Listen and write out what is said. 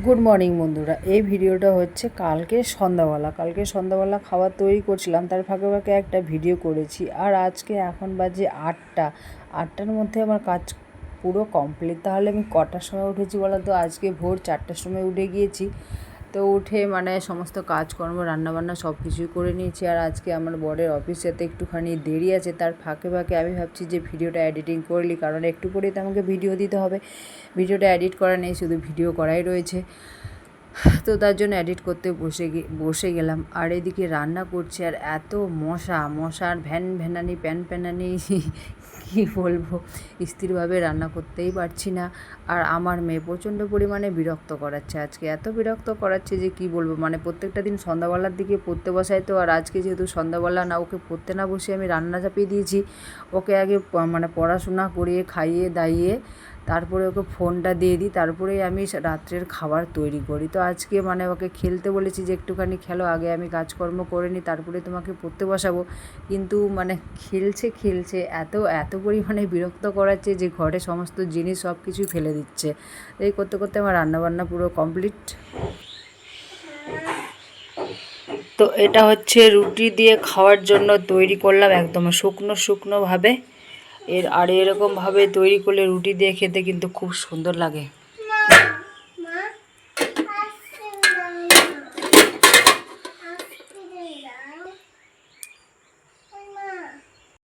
Good morning বন্ধুরা। এই ভিডিওটা হচ্ছে কালকে সন্ধ্যাবেলা খাবার তৈরি করছিলাম, তার ফাঁকে ফাঁকে একটা ভিডিও করেছি। আর আজকে এখন বাজে 8টার মধ্যে আমার কাজ পুরো কমপ্লিট। তাহলে আমি কটার সময় উঠেছি বলো তো? আজকে ভোর 4টার সময় উঠে গিয়েছি। তো উঠে সমস্ত কাজকর্ম রান্নাবান্না সব কিছুই করে নিয়েছি। আর আজকে আমার বরের অফিস যেতে একটুখানি দেরি আছে, তার ফাঁকে ফাঁকে আমি ভাবছি যে ভিডিওটা এডিটিং করলি, কারণ একটু করেই তো আমাকে ভিডিও দিতে হবে। ভিডিওটা এডিট করা নেই, শুধু ভিডিও করাই রয়েছে। তো তার জন্য এডিট করতে বসে গেলাম। আর এদিকে রান্না করছি, আর এত মশার ভ্যানানি প্যান প্যানানি কী বলবো, স্থিরভাবে রান্না করতেই পারছি না। আর আমার মেয়ে প্রচণ্ড পরিমাণে বিরক্ত করাচ্ছে, আজকে এত বিরক্ত করাচ্ছে যে কি বলবো। প্রত্যেকটা দিন সন্ধ্যাবেলার দিকে পড়তে বসাই, তো আর আজকে যেহেতু সন্ধ্যাবেলা না, ওকে পড়তে না বসে আমি রান্না চাপিয়ে দিয়েছি। ওকে আগে পড়াশোনা করিয়ে খাইয়ে দাইয়ে তারপরে ওকে ফোনটা দিয়ে দিই, তারপরেই আমি রাত্রের খাবার তৈরি করি। তো আজকে ওকে খেলতে বলেছি যে একটুখানি খেলো, আগে আমি কাজকর্ম করে নিই, তারপরে তোমাকে পড়তে বসাবো। কিন্তু খেলছে এত পরিমাণে বিরক্ত করাচ্ছে যে ঘরে সমস্ত জিনিস সব কিছুই ফেলে দিচ্ছে। এই করতে করতে আমার রান্নাবান্না পুরো কমপ্লিট। তো এটা হচ্ছে রুটি দিয়ে খাওয়ার জন্য তৈরি করলাম, একদম শুকনোভাবে। এরকমভাবে তৈরি করলে রুটি দিয়ে খেতে কিন্তু খুব সুন্দর লাগে।